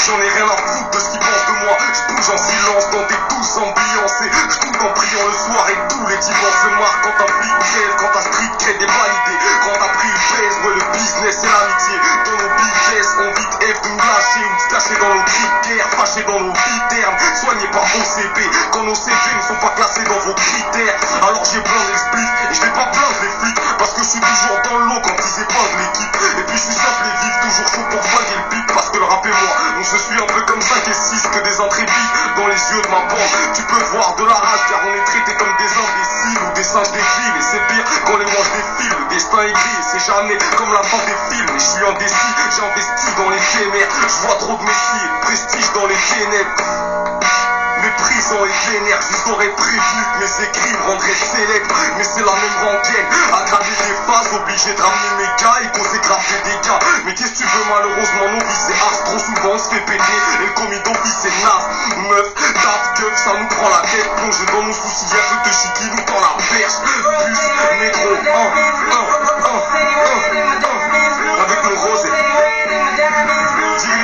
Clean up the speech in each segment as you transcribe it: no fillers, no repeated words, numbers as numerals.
J'en ai rien à foutre de ce qu'ils pensent de moi. Je bouge en silence dans des douces ambiances. Et je doute en priant le soir et tous les dimanches se marquent. Quand ta flic pèse, quand ta street crée des validés. Quand ta prix pèse, ouais le business et l'amitié. Dans nos business, on vite F de nous lâcher ou de se cacher dans nos critères. Fâchés dans nos vies ternes, soignés par OCB. Quand nos CV ne sont pas classés dans vos critères. Alors j'ai plein d'explics et je vais pas plaindre les flics. Parce que je suis toujours dans l'eau quand ils épinglent l'équipe. Et puis je suis simple et vif, toujours chaud pour flinguer le beat. Parce que le rap et moi, on se suit un peu comme 5 et 6 que des intrépides dans les yeux de ma bande. Tu peux voir de la rage car on est traités comme des imbéciles ou des singes des villes. Et c'est pire quand les manches défilent. Le destin est gris et c'est jamais comme la fin des films. Et je suis indécis, j'ai investi dans l'éphémère. Je vois trop de messie et de prestige dans les ténèbres. Méprisant et vénère, je vous aurais prévenu que mes écrits me rendraient célèbre. Mais c'est la même rengaine, aggraver des phases, obligé de ramener mes gars et causer grave des dégâts. Mais qu'est-ce que tu veux, malheureusement nos vies c'est art. Trop souvent on se fait péter et le commis d'office c'est naze. Meuf, tape, keuf, ça nous prend la tête. Plongé dans nos soucis, y'a que de shit qui nous tend la perche. Plus, négro, avec mon rosé.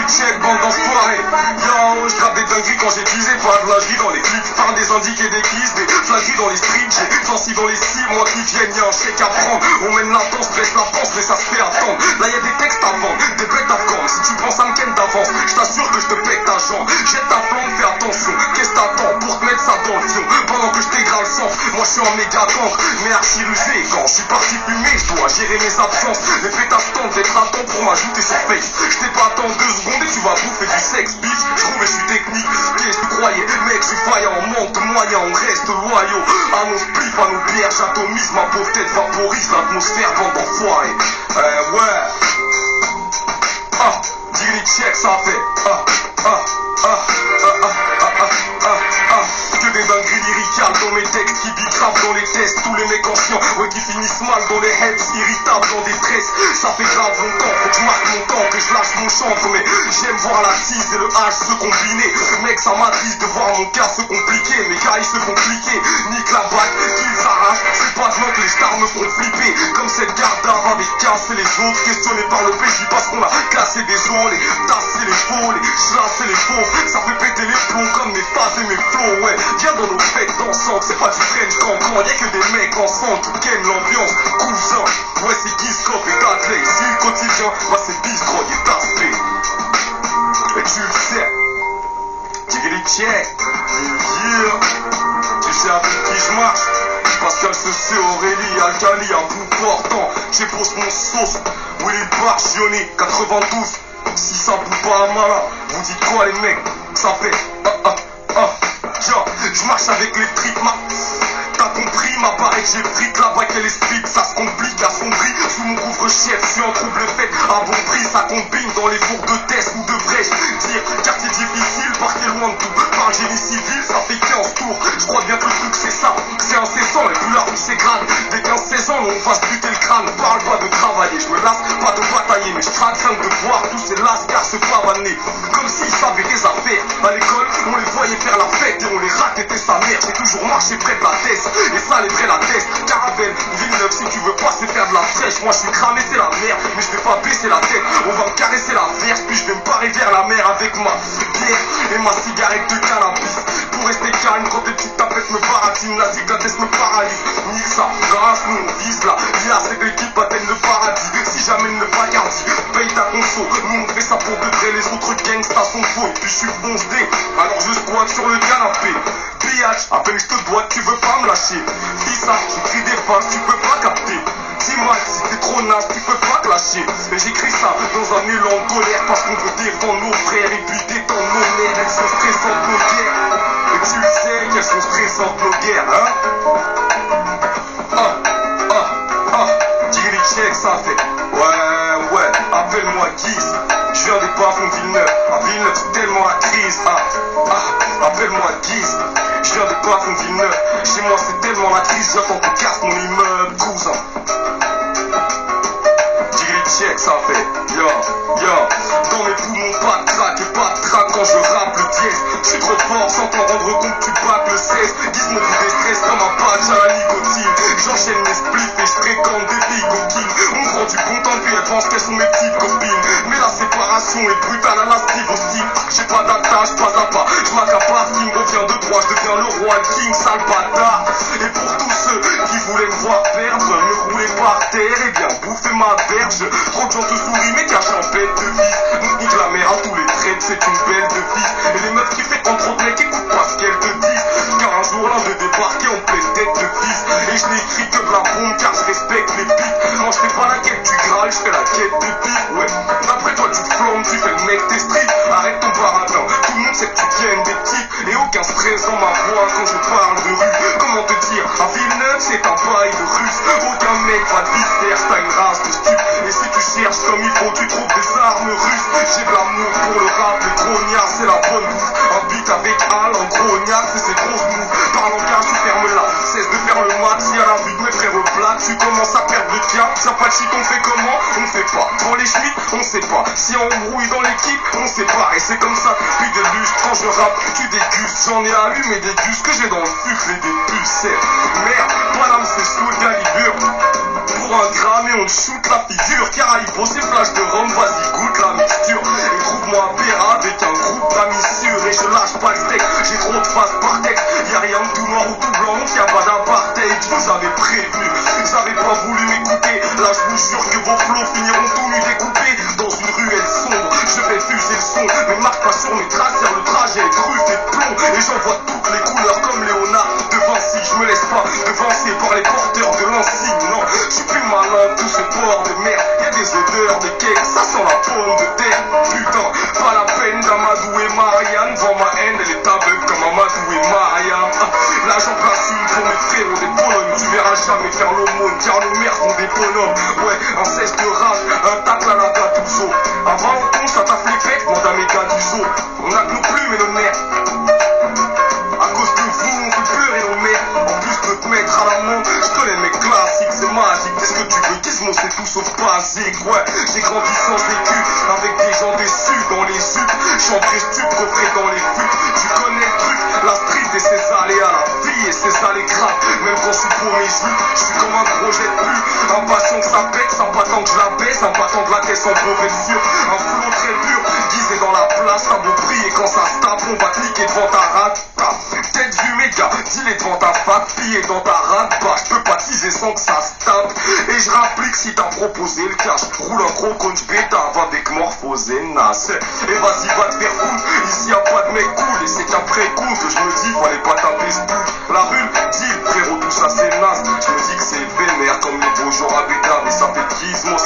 Check, bande d'enfoirés. Yo, je grappe des dingueries quand j'ai visé. Pas de lingerie dans les clips, par des indiques et des glisses. Des flageries dans les streets, j'ai fancy dans les 6 mois qui viennent. Y'a un chèque à prendre. On mène la danse, baisse la panse, mais ça se fait attendre. Là y'a des textes à vendre, des bêtes à vendre. Si tu penses à me ken d'avance, je t'assure que je te pète ta jambe. Jette ta flamme, fais attention. Qu'est-ce que t'attends pour te mettre ça dans le fion? Pendant que je t'égale le sang, moi je suis en méga cancre. Mais archi rusé, quand je suis parti fumer, je dois gérer mes absences. Les pétasses tentent d'être à temps pour m'ajouter sur Face. Je t'ai pas attendre 2 secondes et tu vas bouffer du sexe, bitch. Je trouve et je suis technique. Qu'est-ce que tu croyais? Mec, je suis faillant, on manque de moyens, on reste loyaux. À nos spliffs, à nos bières, j'atomise, ma pauvre tête vaporise l'atmosphère, bande d'enfoirés. Ouais. Dignity check, ça fait. Que des dingueries lyricales dans mes textes qui bicravent dans les tests. Tous les mecs anciens, ouais, qui finissent mal dans les heads, irritables dans des tresses. Ça fait grave longtemps, faut que je marque mon temps, que je lâche mon chantre. Mais j'aime voir la tease et le H se combiner. Mec, ça m'attriste de voir mon cas se compliquer. Mes cas ils se compliquent, nique la bague, qu'ils s'arrachent. C'est pas de que les stars me font flipper. Comme cette garde avait cassé les autres, questionnés par le PJ parce qu'on a cassé des os, les tassé les faux, les chassé les pauvres. Ça fait péter les plombs comme mes phases et mes flows, ouais. Viens dans nos fêtes dansantes, c'est pas du French cancan, y'a que des mecs ensemble qui ken l'ambiance, cousin. Ouais, c'est Giskop et Dudley, si le quotidien, bah c'est Bisgrog et Taspé. Et tu le sais, Tigri check, yeah. Tu sais avec qui je marche, Pascal Cessé, Aurélie, Alcali, un bout portant. J'ai posé mon sauce, Willy Barchioni, 92. Si ça boue pas à Mala, vous dites quoi les mecs? Ça fait tiens, je marche avec les tripes, t'as compris, m'apparaît que j'ai fric là-bas qu'elle explique, ça se complique, assombri, sous mon couvre-chef, je suis en trouble fait, à bon prix, ça combine dans les fours de test ou devrais-je dire, quartier difficile, partez loin de tout, par le génie civil, ça fait 15 tours, je crois bien que le truc c'est ça, c'est incessant, et plus la rue s'égrade, dès 15-16 ans, on va se buter le crâne, parle pas de travailler, je me lasse pas de batailler, mais je crains de voir tous ces lascars se pavaner, comme s'ils savaient des affaires, à l'école, on les voyait faire la fête, et on les raquettait sa mère, j'ai toujours marché près de la tête. Et ça les vrais la teste, Caravelle, Villeneuve, si tu veux pas c'est faire de la fraîche. Moi je suis cramé c'est la merde, mais je vais pas baisser la tête. On va me caresser la verse, puis je vais me parer vers la mer avec ma bière et ma cigarette de cannabis. Pour rester calme quand tes petites tapettes me baratinent, la cicatrice me paralyse. Nique ça, grâce nous on vise là. Là c'est que l'équipe atteigne le paradis. Si j'amène le Bacardi, paye ta conso. Nous on fait ça pour de vrai, les autres gangsters sont faux. Et puis je suis foncé, alors je squatte sur le canapé. Biatch, à peine je te dois, tu veux pas me lâcher. Dis ça, j'écris des phrases, tu peux pas capter. Dis-moi, si t'es trop naze, tu peux pas te lâcher. Mais j'écris ça dans un élan de colère parce qu'on veut défendre nos frères et puis détendre nos nerfs. Elles sont stressantes nos guerres. Et tu le sais qu'elles sont stressantes nos guerres, hein. Digri check, ça fait. Ouais, appelle-moi Guise. Je viens des bas-fonds de Villeneuve. À Villeneuve, c'est tellement la crise. Appelle-moi Guise. Je viens des bas-fonds de Villeneuve. Chez moi, c'est tellement la crise. J'attends qu'on casse mon immeuble, cousin. Digri check, ça fait. Yo. Dans mes poumons, pas de crack et pas de crack quand je rappe le dièse. Je suis trop fort sans t'en rendre compte, tu battes le 16. Guise mon coup des stress comme un patch à la nicotine. J'enchaîne mes spliffs et je fréquente des filles coquines. On me prend du bon temps puis elles pensent qu'elles sont mes petites copines. Mais la séparation est brutale à la Steve aussi. roi, le king, sale bâtard. Et pour tous ceux qui voulaient me voir perdre, me rouler par terre et bien bouffer ma berge. Trop de gens te sourient mais cachent un bête de fils. Donc nique la mère à tous les traits, c'est une belle devise. Et les meufs qui fréquentent trop de mecs écoutent pas ce qu'elles te disent. Car un jour l'un de débarquer en pleine tête de fils. Et je n'écris que de la bombe car je respecte les pics. Non je fais pas la quête du Graal, je fais la quête de pique. Ouais, d'après toi tu te flammes, tu fais le mec t'es street. Arrête ton baratin, tout le monde sait que tu viennes des types. Et aucun stress dans ma voix quand je parle de rue. Comment te dire, à Villeneuve c'est un bail de russe. Aucun mec va te visser, t'as une race de stup. Et si tu cherches comme il faut, tu trouves des armes russes. J'ai de l'amour pour le rap, le grognard c'est la bonne bouffe. Un beat avec Al, en grognard c'est ses grosses moves. Parle en cage, tu fermes là, cesse de faire le max. Si à la vue de mes frères plats, tu commences à perdre le cap. Ça pas de shit, on fait comment? On fait pas. Dans les schmitts, on sait pas. Si on brouille dans l'équipe, on sait pas. Et c'est comme ça, puis de lustre, quand je rappe, tu dégustes. J'en ai allumé des gus que j'ai dans le sucre et des puces. Merde, Paname c'est sous le calibre. Pour un gramme et on te shoot la figure. Caraïbo c'est flash de rhum, vas-y goûte la mixture. Et trouve-moi un péra avec un groupe d'amis sûrs. Et je lâche pas le steak, j'ai trop de faces par texte. Y'a rien de tout noir ou tout blanc, donc y'a pas d'apartheid. Je vous avais prévenu, vous avez pas voulu m'écouter. Là je vous jure que vos flots finiront tout nus découpés dans une ruelle sombre. Je vais fuser le son, mais marque pas sur mes traces car le trajet est truffé de plomb. Et j'en vois toutes les couleurs comme Léonard de Vinci. Je me laisse pas devancer par les porteurs de l'insigne. Non, je suis plus malin de tout ce port de merde. Y'a des odeurs de cake, ça sent la pomme de terre. Putain, pas la peine d'Amadou et Marianne. Devant ma haine, elle est aveugle comme Amadou et Marianne. Là j'en place une pour mes frérots des bonhommes. Tu verras jamais faire l'aumône car nos mères sont des bonhommes. Ouais, un cesse de rage, un tacle à la Gattuso. Avant on tombe, ça taffe les fêtes, demande à mes gars du zoo. On a que nos plumes et nos nerfs. À cause de vous, on fait pleurer nos mères. En plus de te mettre à l'amende, je connais mes classiques, c'est magique. Qu'est-ce que tu veux, Gizmo, c'est tout sauf basique. Ouais, j'ai grandi sans vécu, avec des gens déçus dans les sucs. Chanterai stup, refrais dans les fûts. Tu connais le truc, la street et ses aléas, la vie et ses allées graves. Même quand je suis pour mes joues, je suis comme un projet de plus. Impatient que ça pète, ça pas tant que je la baisse. Un battant de la caisse en brevet sûr. Un flot très pur, guisé dans la place, ça vaut prix. Et quand ça se tape, on va cliquer devant ta rate. Tête vue méga, dis-les devant ta fac, pillé dans ta rate, bah je peux pas teaser sans que ça se tape. Et je rapplique si t'as proposé le cash, roule un gros conch bêta avec morphosé nasse. Et vas-y va te faire foutre, ici y'a pas de mec cool. Et c'est qu'après coup que je me dis fallait pas taper ce bout. La rue, dit frérot tout ça c'est naze. Je me dis que c'est vénère comme les beaux jours à Bédard. Et ça fait Gizmo,